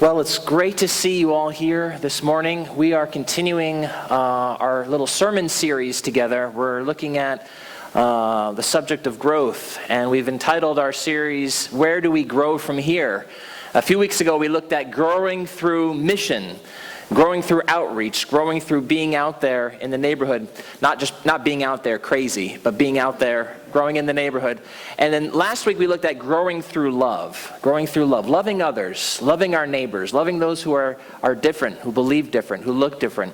Well, it's great to see you all here this morning. We are continuing our little sermon series together. We're looking at the subject of growth, and we've entitled our series, Where Do We Grow From Here? A few weeks ago, we looked at growing through mission, growing through outreach, growing through being out there in the neighborhood, not being out there crazy, but being out there, growing in the neighborhood. And then last week we looked at growing through love, loving others, loving our neighbors, loving those who are different, who believe different, who look different.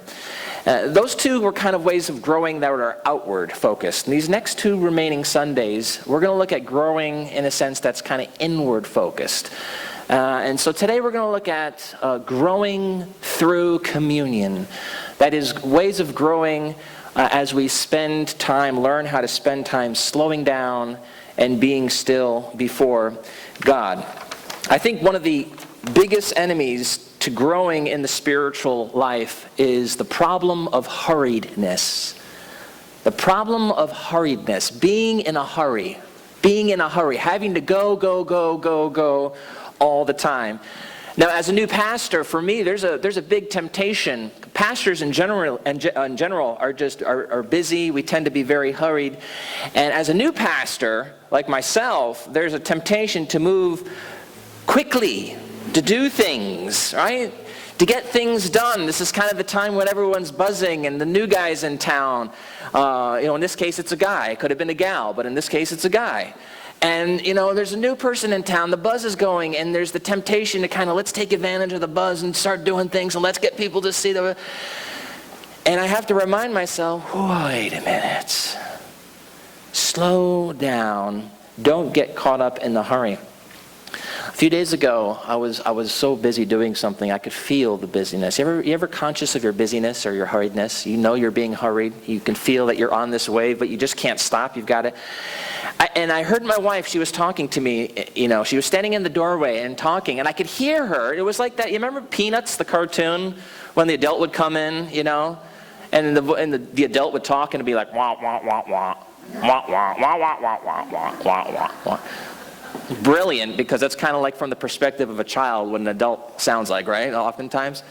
Those two were kind of ways of growing that are outward focused. And these next two remaining Sundays, we're going to look at growing in a sense that's kind of inward focused. And so today we're going to look at growing through communion. That is, ways of growing as we spend time, learn how to spend time slowing down and being still before God. I think one of the biggest enemies to growing in the spiritual life is the problem of hurriedness. The problem of hurriedness, being in a hurry, having to go all the time. Now, as a new pastor, for me, there's a big temptation. Pastors in general are busy. We tend to be very hurried. And as a new pastor, like myself, there's a temptation to move quickly, to do things, right? To get things done. This is kind of the time when everyone's buzzing and the new guy's in town. In this case, it's a guy. It could have been a gal, but in this case, it's a guy. And, there's a new person in town, the buzz is going, and there's the temptation to kind of, let's take advantage of the buzz and start doing things, and let's get people to see the... And I have to remind myself, wait a minute. Slow down. Don't get caught up in the hurry. A few days ago, I was so busy doing something, I could feel the busyness. You ever conscious of your busyness or your hurriedness? You know you're being hurried. You can feel that you're on this wave, but you just can't stop. You've got to... And I heard my wife, she was talking to me, she was standing in the doorway and talking, and I could hear her. It was like that, you remember Peanuts, the cartoon, when the adult would come in, and the adult would talk and it'd be like, wah, wah, wah, wah, wah, wah, wah, wah, wah, wah, wah, wah, wah, wah. Brilliant, because that's kind of like from the perspective of a child what an adult sounds like, right, oftentimes?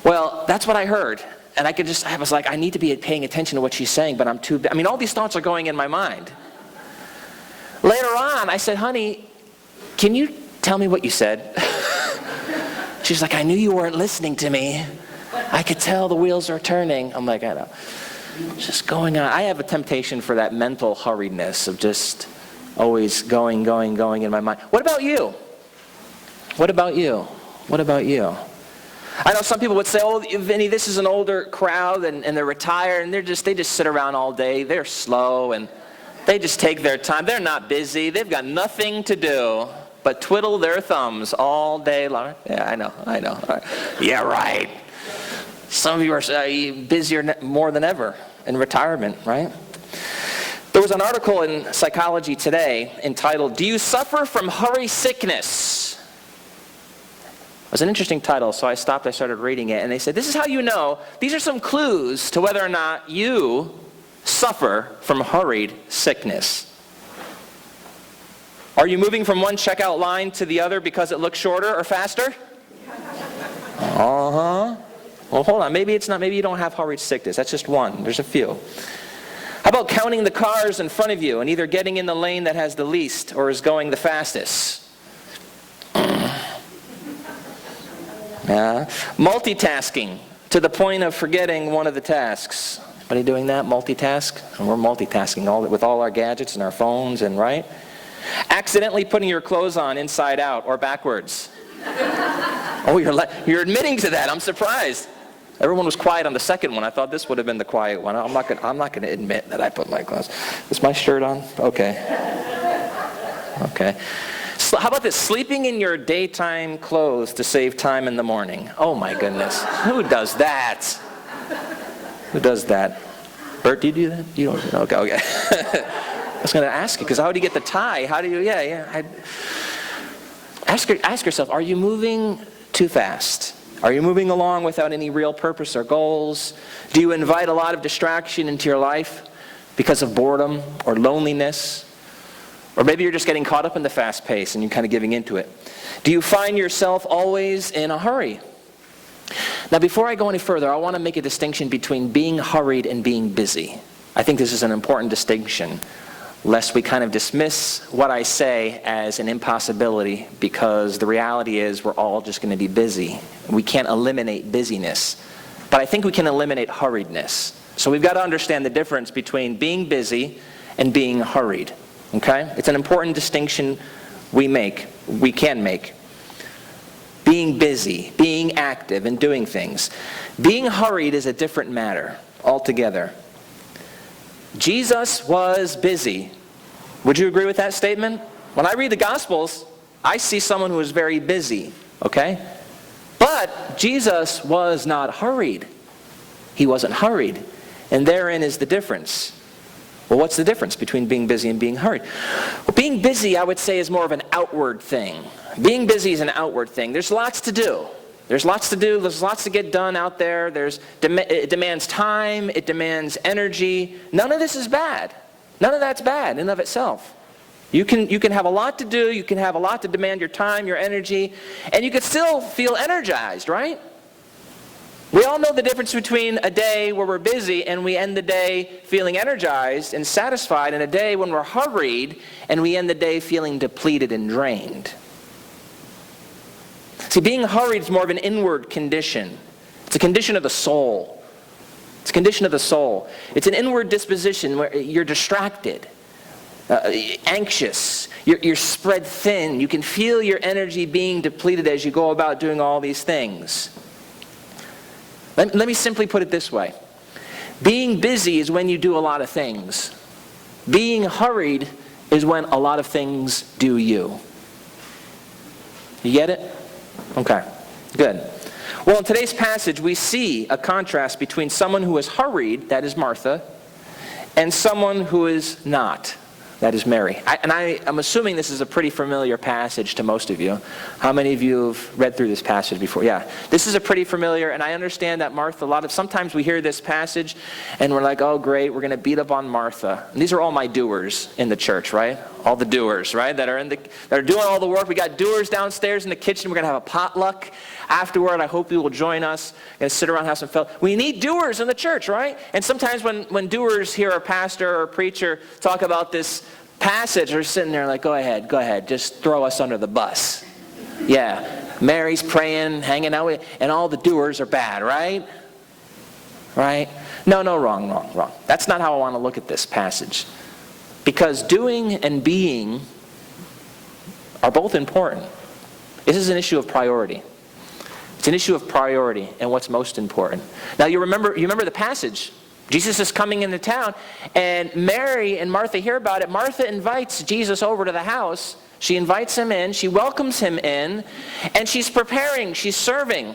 Well, that's what I heard. And I was like, I need to be paying attention to what she's saying, but all these thoughts are going in my mind. Later on, I said, honey, can you tell me what you said? She's like, I knew you weren't listening to me. I could tell the wheels are turning. I'm like, I know. It's just going on. I have a temptation for that mental hurriedness of just always going in my mind. What about you? What about you? I know some people would say, oh, Vinny, this is an older crowd, and they're retired, and they just sit around all day. They're slow, and they just take their time. They're not busy. They've got nothing to do but twiddle their thumbs all day long. Yeah, I know. Right. Yeah, right. Some of you are busier more than ever in retirement, right? There was an article in Psychology Today entitled, Do You Suffer from Hurry Sickness? It was an interesting title, so I stopped, I started reading it, and they said, this is how you know, these are some clues to whether or not you suffer from hurried sickness. Are you moving from one checkout line to the other because it looks shorter or faster? Well, hold on. Maybe it's not. Maybe you don't have hurried sickness. That's just one. There's a few. How about counting the cars in front of you and either getting in the lane that has the least or is going the fastest? Yeah. Multitasking to the point of forgetting one of the tasks. Anybody doing that? Multitask? And we're multitasking with all our gadgets and our phones, and right? Accidentally putting your clothes on inside out or backwards. Oh, you're admitting to that. I'm surprised. Everyone was quiet on the second one. I thought this would have been the quiet one. I'm not going to admit that I put my clothes. Is my shirt on? Okay. So how about this? Sleeping in your daytime clothes to save time in the morning. Oh my goodness. Who does that? Bert, do you do that? You don't. Okay. I was going to ask you, because how do you get the tie? How do you, Ask yourself, are you moving too fast? Are you moving along without any real purpose or goals? Do you invite a lot of distraction into your life because of boredom or loneliness? Or maybe you're just getting caught up in the fast pace and you're kind of giving into it. Do you find yourself always in a hurry? Now, before I go any further, I want to make a distinction between being hurried and being busy. I think this is an important distinction, lest we kind of dismiss what I say as an impossibility, because the reality is we're all just going to be busy. We can't eliminate busyness, but I think we can eliminate hurriedness. So we've got to understand the difference between being busy and being hurried. Okay? It's an important distinction we can make. Being busy, being active, and doing things. Being hurried is a different matter altogether. Jesus was busy. Would you agree with that statement? When I read the Gospels, I see someone who is very busy, okay? But Jesus was not hurried. He wasn't hurried. And therein is the difference. Well, what's the difference between being busy and being hurried? Well, being busy, I would say, is more of an outward thing. Being busy is an outward thing. There's lots to do. There's lots to do. There's lots to get done out there. It demands time. It demands energy. None of this is bad. None of that's bad in and of itself. You can have a lot to do. You can have a lot to demand your time, your energy, and you can still feel energized, right? We all know the difference between a day where we're busy and we end the day feeling energized and satisfied, and a day when we're hurried and we end the day feeling depleted and drained. See, being hurried is more of an inward condition. It's a condition of the soul. It's a condition of the soul. It's an inward disposition where you're distracted, anxious. You're spread thin. You can feel your energy being depleted as you go about doing all these things. Let me simply put it this way. Being busy is when you do a lot of things. Being hurried is when a lot of things do you. You get it? Okay, good. Well, in today's passage, we see a contrast between someone who is hurried, that is Martha, and someone who is not, that is Mary. I'm assuming this is a pretty familiar passage to most of you. How many of you have read through this passage before? Yeah, this is a pretty familiar, and I understand that Martha, sometimes we hear this passage, and we're like, oh great, we're going to beat up on Martha. And these are all my doers in the church, right? All the doers, right? That are doing all the work. We got doers downstairs in the kitchen. We're going to have a potluck afterward. I hope you will join us. We're going to sit around and have some fun. We need doers in the church, right? And sometimes when doers hear a pastor or a preacher talk about this passage, they're sitting there like, go ahead, just throw us under the bus. Yeah, Mary's praying, hanging out with, and all the doers are bad, right? Right? No, wrong. That's not how I want to look at this passage. Because doing and being are both important. This is an issue of priority. It's an issue of priority and what's most important. Now you remember the passage. Jesus is coming into town, and Mary and Martha hear about it. Martha invites Jesus over to the house. She invites him in. She welcomes him in, and she's preparing. She's serving.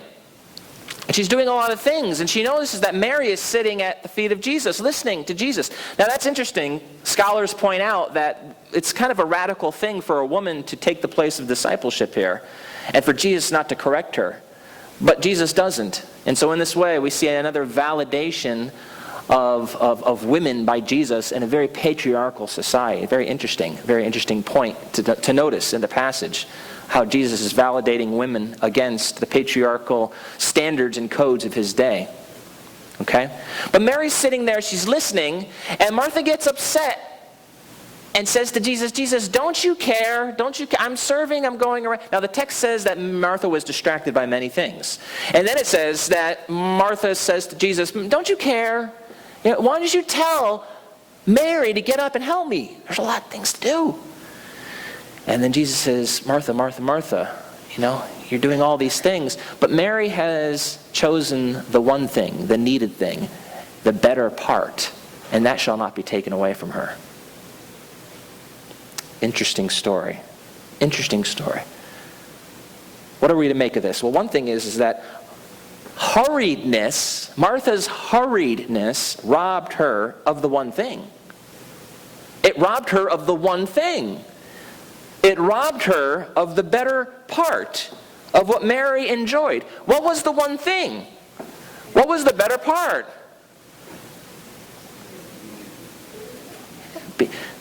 And she's doing a lot of things, and she notices that Mary is sitting at the feet of Jesus, listening to Jesus. Now that's interesting. Scholars point out that it's kind of a radical thing for a woman to take the place of discipleship here, and for Jesus not to correct her. But Jesus doesn't. And so in this way, we see another validation of women by Jesus in a very patriarchal society. Very interesting point to notice in the passage. How Jesus is validating women against the patriarchal standards and codes of his day. Okay? But Mary's sitting there, she's listening, and Martha gets upset and says to Jesus, Jesus, don't you care? I'm serving, I'm going around. Now the text says that Martha was distracted by many things. And then it says that Martha says to Jesus, don't you care? Why don't you tell Mary to get up and help me? There's a lot of things to do. And then Jesus says, Martha, Martha, Martha, you're doing all these things. But Mary has chosen the one thing, the needed thing, the better part. And that shall not be taken away from her. Interesting story. Interesting story. What are we to make of this? Well, one thing is that Martha's hurriedness robbed her of the one thing. It robbed her of the one thing. It robbed her of the better part of what Mary enjoyed. What was the one thing? What was the better part?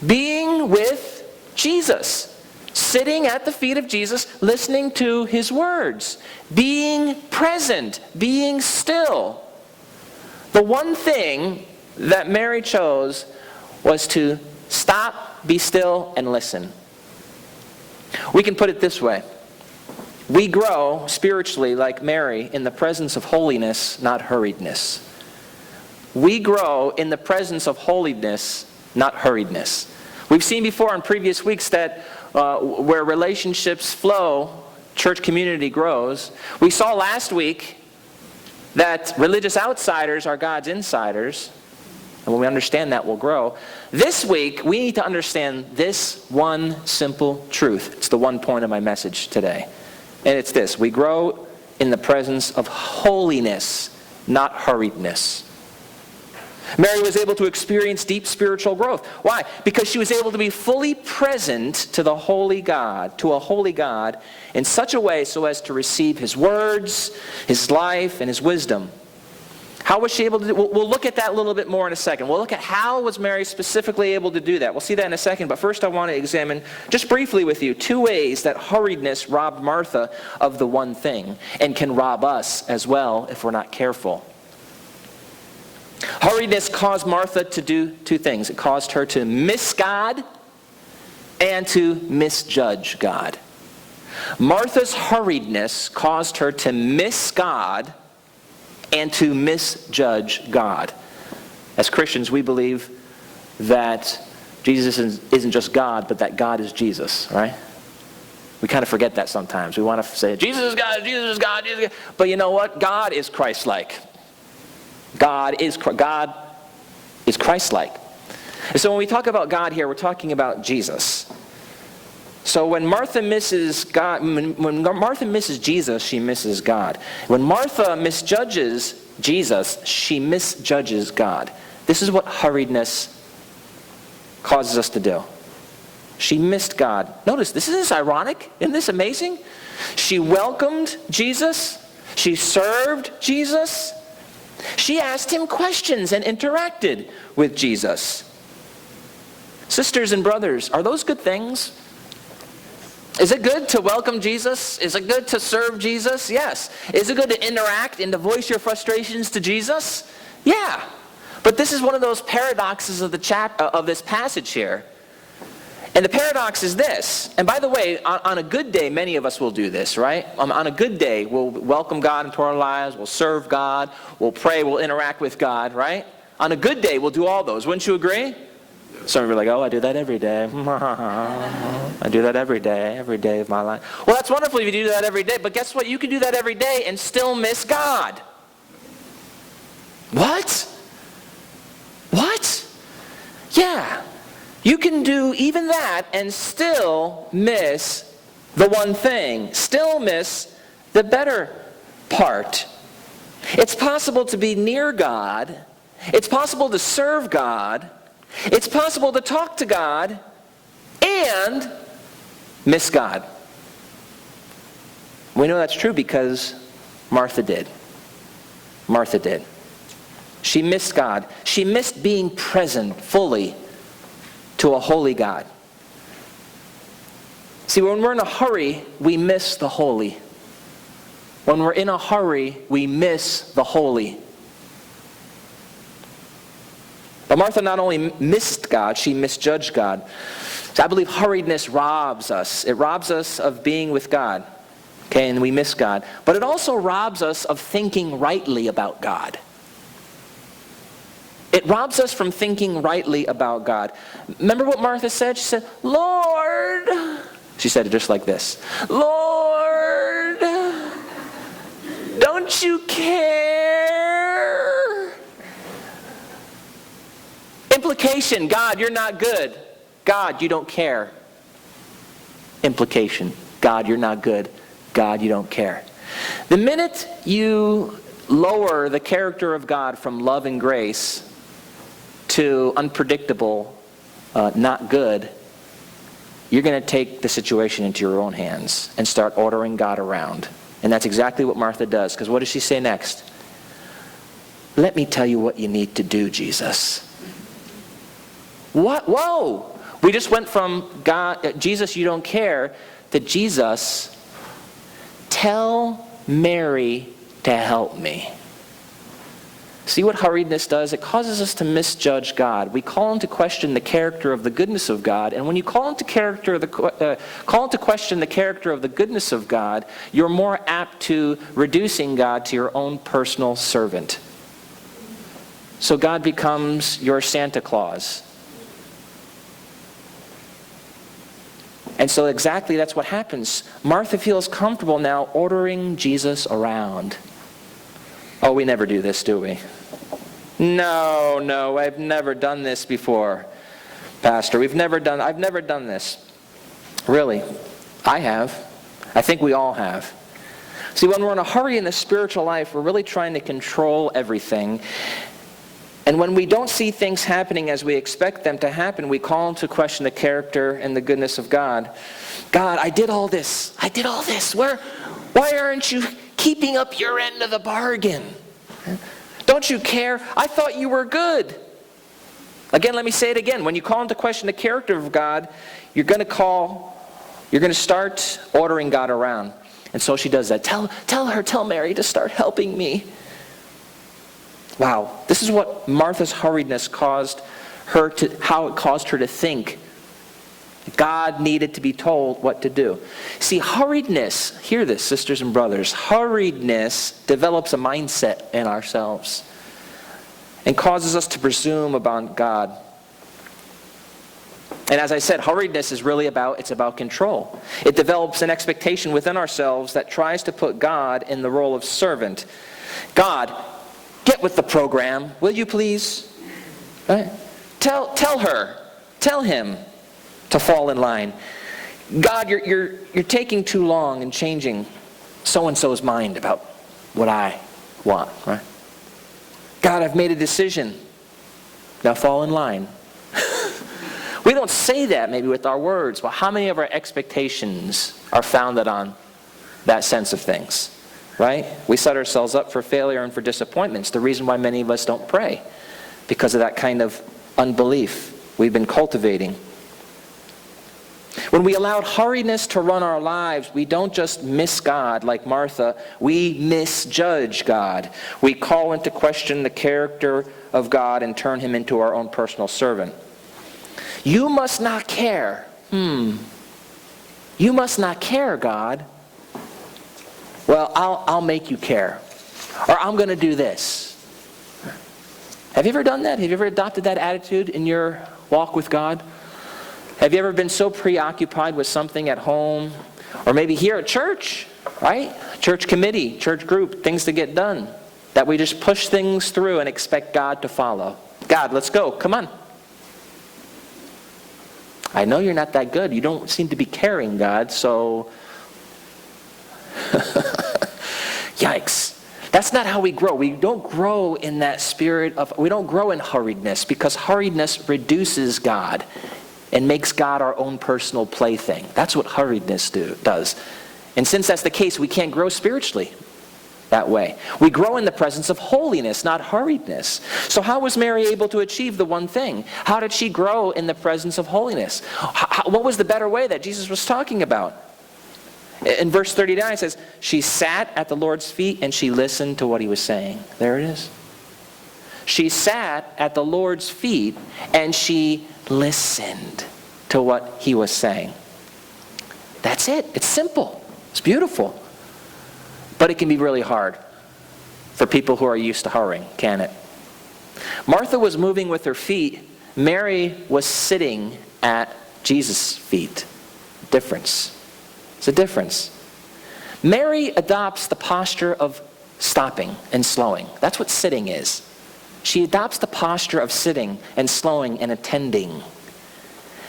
Being with Jesus. sitting at the feet of Jesus, listening to his words, being present, being still. The one thing that Mary chose was to stop, be still, and listen. We can put it this way. We grow spiritually like Mary in the presence of holiness, not hurriedness. We grow in the presence of holiness, not hurriedness. We've seen before in previous weeks that where relationships flow, church community grows. We saw last week that religious outsiders are God's insiders. And when we understand that, we'll grow. This week, we need to understand this one simple truth. It's the one point of my message today. And it's this. We grow in the presence of holiness, not hurriedness. Mary was able to experience deep spiritual growth. Why? Because she was able to be fully present to the holy God, to a holy God, in such a way so as to receive his words, his life, and his wisdom. How was she able to do? We'll look at that a little bit more in a second. We'll look at how was Mary specifically able to do that. We'll see that in a second. But first I want to examine, just briefly with you, 2 ways that hurriedness robbed Martha of the one thing and can rob us as well if we're not careful. Hurriedness caused Martha to do 2 things. It caused her to miss God and to misjudge God. Martha's hurriedness caused her to miss God and to misjudge God. As Christians, we believe that Jesus isn't just God, but that God is Jesus, right? We kind of forget that sometimes. We want to say, Jesus is God, Jesus is God, Jesus is God. But you know what? God is Christ-like. God is Christ-like. And so when we talk about God here, we're talking about Jesus. So when Martha misses God, when Martha misses Jesus, she misses God. When Martha misjudges Jesus, she misjudges God. This is what hurriedness causes us to do. She missed God. Notice, this is ironic. Isn't this amazing? She welcomed Jesus. She served Jesus. She asked him questions and interacted with Jesus. Sisters and brothers, are those good things? Is it good to welcome Jesus? Is it good to serve Jesus? Yes. Is it good to interact and to voice your frustrations to Jesus? Yeah. But this is one of those paradoxes of this passage here. And the paradox is this. And by the way, on a good day, many of us will do this, right? On a good day, we'll welcome God into our lives. We'll serve God. We'll pray. We'll interact with God, right? On a good day, we'll do all those. Wouldn't you agree? Some of you are like, oh, I do that every day. I do that every day of my life. Well, that's wonderful if you do that every day. But guess what? You can do that every day and still miss God. What? What? Yeah. You can do even that and still miss the one thing. Still miss the better part. It's possible to be near God. It's possible to serve God. It's possible to talk to God and miss God. We know that's true because Martha did. Martha did. She missed God. She missed being present fully to a holy God. See, when we're in a hurry, we miss the holy. When we're in a hurry, we miss the holy. But Martha not only missed God, she misjudged God. So I believe hurriedness robs us. It robs us of being with God. Okay, and we miss God. But it also robs us of thinking rightly about God. It robs us from thinking rightly about God. Remember what Martha said? She said, Lord. She said it just like this. Lord, don't you care? Implication, God, you're not good. God, you don't care. Implication, God, you're not good. God, you don't care. The minute you lower the character of God from love and grace to unpredictable, not good, you're going to take the situation into your own hands and start ordering God around. And that's exactly what Martha does. Because what does she say next? Let me tell you what you need to do, Jesus. What? Whoa! We just went from God, Jesus, you don't care, to Jesus, tell Mary to help me. See what hurriedness does? It causes us to misjudge God. We call into question the character of the goodness of God, and when you call into question the character of the goodness of God, you're more apt to reducing God to your own personal servant. So God becomes your Santa Claus. And so exactly that's what happens. Martha feels comfortable now ordering Jesus around. Oh, we never do this, do we? No, I've never done this before, Pastor. I've never done this. Really, I have. I think we all have. See, when we're in a hurry in the spiritual life, we're really trying to control everything. And when we don't see things happening as we expect them to happen, we call into question the character and the goodness of God. God, I did all this. Why aren't you keeping up your end of the bargain? Don't you care? I thought you were good. Again, let me say it again. When you call into question the character of God, you're going to start ordering God around. And so she does that. Tell Mary to start helping me. Wow, this is what Martha's hurriedness caused her to think. God needed to be told what to do. See, hurriedness, hear this, sisters and brothers, hurriedness develops a mindset in ourselves and causes us to presume about God. And as I said, hurriedness is really about control. It develops an expectation within ourselves that tries to put God in the role of servant. God, get with the program, will you please? Right? Tell him to fall in line. God, you're taking too long in changing so-and-so's mind about what I want. Right? God, I've made a decision. Now fall in line. We don't say that maybe with our words, but how many of our expectations are founded on that sense of things? Right? We set ourselves up for failure and for disappointments. The reason why many of us don't pray, because of that kind of unbelief we've been cultivating. When we allowed hurriedness to run our lives, we don't just miss God like Martha, we misjudge God. We call into question the character of God and turn him into our own personal servant. You must not care. You must not care, God. Well, I'll make you care. Or I'm going to do this. Have you ever done that? Have you ever adopted that attitude in your walk with God? Have you ever been so preoccupied with something at home? Or maybe here at church, right? Church committee, church group, things to get done. That we just push things through and expect God to follow. God, let's go. Come on. I know you're not that good. You don't seem to be caring, God, so... Yikes. That's not how we grow. We don't grow in that spirit of... We don't grow in hurriedness because hurriedness reduces God and makes God our own personal plaything. That's what hurriedness does. And since that's the case, we can't grow spiritually that way. We grow in the presence of holiness, not hurriedness. So how was Mary able to achieve the one thing? How did she grow in the presence of holiness? What was the better way that Jesus was talking about? In verse 39 it says, she sat at the Lord's feet and she listened to what he was saying. There it is. She sat at the Lord's feet and she listened to what he was saying. That's it. It's simple. It's beautiful. But it can be really hard for people who are used to hurrying, can't it? Martha was moving with her feet. Mary was sitting at Jesus' feet. Difference. It's a difference. Mary adopts the posture of stopping and slowing. That's what sitting is. She adopts the posture of sitting and slowing and attending.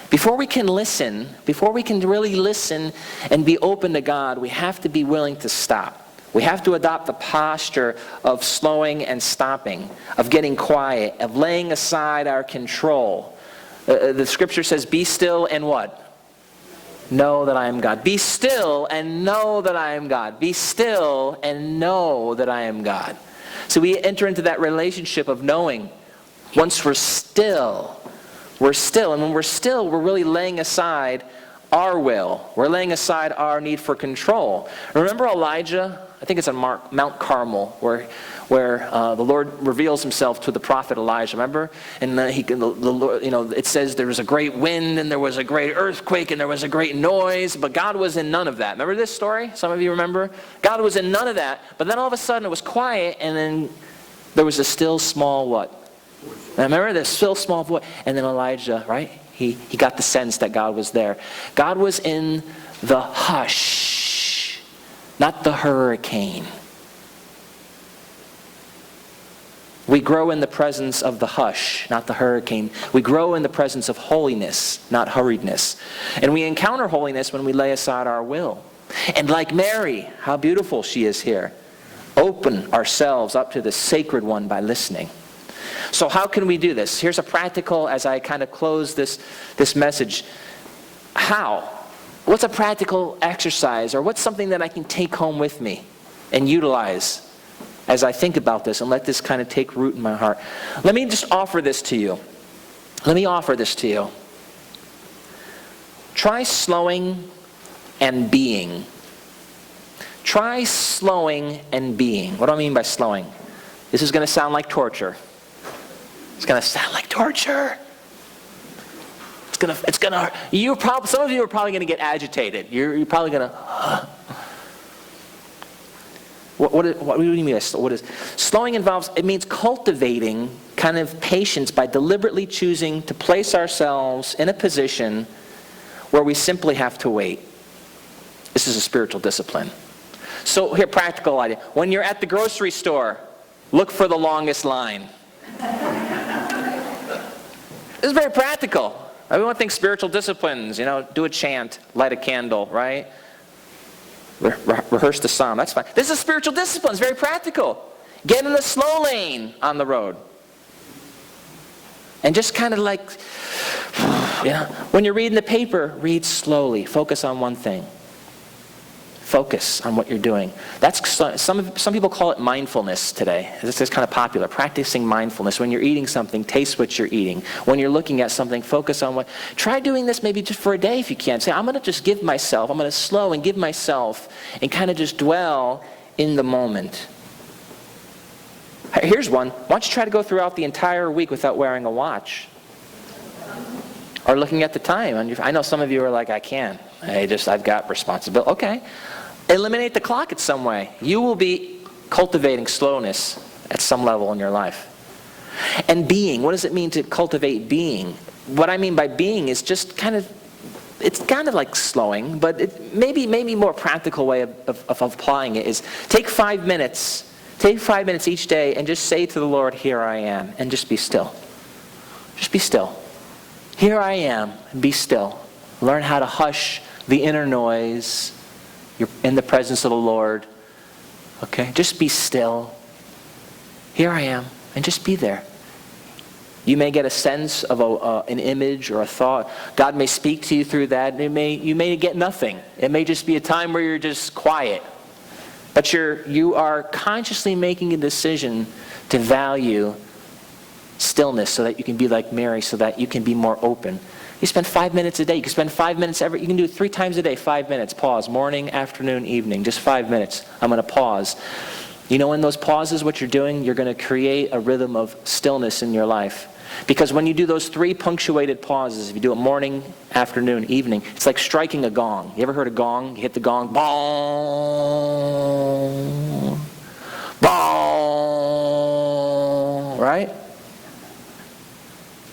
Before we can listen, before we can really listen and be open to God, we have to be willing to stop. We have to adopt the posture of slowing and stopping, of getting quiet, of laying aside our control. The scripture says, be still and what? Know that I am God. Be still and know that I am God. Be still and know that I am God. So we enter into that relationship of knowing. Once we're still, We're still. And when we're still, we're really laying aside our will. We're laying aside our need for control. Remember Elijah? I think it's on Mount Carmel, where the Lord reveals himself to the prophet Elijah. Remember? And the Lord, it says there was a great wind, and there was a great earthquake, and there was a great noise, but God was in none of that. Remember this story? Some of you remember? God was in none of that, but then all of a sudden it was quiet, and then there was a still small what? Now remember the still small voice? And then Elijah, right? He got the sense that God was there. God was in the hush, not the hurricane. We grow in the presence of the hush, not the hurricane. We grow in the presence of holiness, not hurriedness. And we encounter holiness when we lay aside our will. And like Mary, how beautiful she is here. Open ourselves up to the sacred one by listening. So how can we do this? Here's a practical, as I kind of close this message. How? What's a practical exercise, or what's something that I can take home with me and utilize as I think about this and let this kind of take root in my heart? Let me just offer this to you. Try slowing and being. Try slowing and being. What do I mean by slowing? This is going to sound like torture. It's going to sound like torture. Some of you are probably going to get agitated. You're probably going to. What do you mean by what is slowing? It means cultivating kind of patience by deliberately choosing to place ourselves in a position where we simply have to wait. This is a spiritual discipline. So here, practical idea. When you're at the grocery store, look for the longest line. This is very practical. Everyone thinks spiritual disciplines, do a chant, light a candle, right? Rehearse the psalm, that's fine. This is a spiritual discipline, it's very practical. Get in the slow lane on the road. And just kind of like, when you're reading the paper, read slowly. Focus on one thing. Focus on what you're doing. That's some people call it mindfulness today. This is kind of popular. Practicing mindfulness. When you're eating something, taste what you're eating. When you're looking at something, focus on what. Try doing this maybe just for a day if you can. Say, I'm going to just give myself. I'm going to slow and give myself and kind of just dwell in the moment. Here's one. Why don't you try to go throughout the entire week without wearing a watch? Or looking at the time. I know some of you are like, I can't. I've got responsibility. Okay. Eliminate the clock in some way. You will be cultivating slowness at some level in your life. And being. What does it mean to cultivate being? What I mean by being is just it's kind of like slowing, but it maybe more practical way of applying it is take 5 minutes. Take 5 minutes each day and just say to the Lord, here I am, and just be still. Just be still. Here I am, be still. Learn how to hush the inner noise. You're in the presence of the Lord. Okay? Just be still. Here I am. And just be there. You may get a sense of an image or a thought. God may speak to you through that. You may get nothing. It may just be a time where you're just quiet. But you are consciously making a decision to value stillness so that you can be like Mary, so that you can be more open. You spend 5 minutes a day. You can spend 5 minutes you can do it 3 times a day, 5 minutes. Pause. Morning, afternoon, evening. Just 5 minutes. I'm going to pause. In those pauses, what you're doing, you're going to create a rhythm of stillness in your life. Because when you do those 3 punctuated pauses, if you do it morning, afternoon, evening, it's like striking a gong. You ever heard a gong? You hit the gong. Bong. Bong. Right?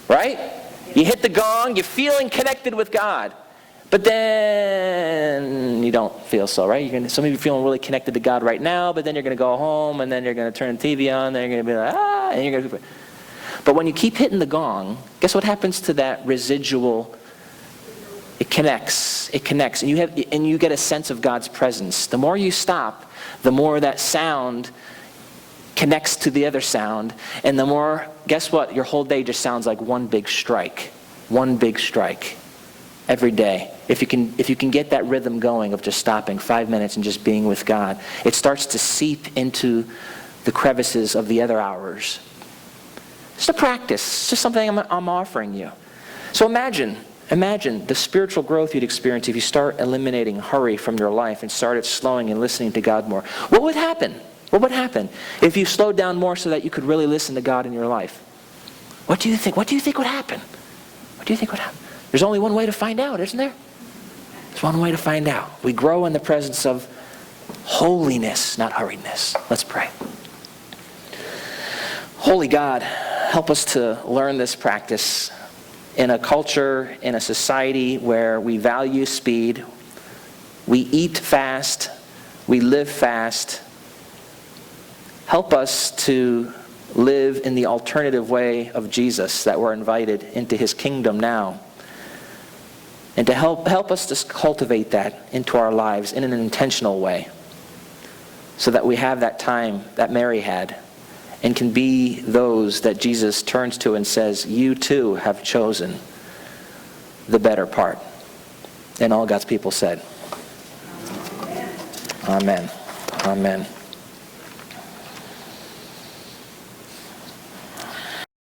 Right? You hit the gong, you're feeling connected with God. But then you don't feel so, right? Some of you are feeling really connected to God right now, but then you're going to go home, and then you're going to turn the TV on, then you're going to be like, and you're going to. But when you keep hitting the gong, guess what happens to that residual? It connects, and you get a sense of God's presence. The more you stop, the more that sound connects to the other sound, and the more, guess what? Your whole day just sounds like one big strike. One big strike. Every day. If you can get that rhythm going of just stopping 5 minutes and just being with God, it starts to seep into the crevices of the other hours. Just a practice. It's just something I'm offering you. So imagine the spiritual growth you'd experience if you start eliminating hurry from your life and started slowing and listening to God more. What would happen? What would happen if you slowed down more so that you could really listen to God in your life? What do you think? What do you think would happen? What do you think would happen? There's only one way to find out, isn't there? There's one way to find out. We grow in the presence of holiness, not hurriedness. Let's pray. Holy God, help us to learn this practice in a culture, in a society where we value speed, we eat fast, we live fast. Help us to live in the alternative way of Jesus that we're invited into his kingdom now. And to help us to cultivate that into our lives in an intentional way so that we have that time that Mary had and can be those that Jesus turns to and says, you too have chosen the better part. And all God's people said, Amen. Amen.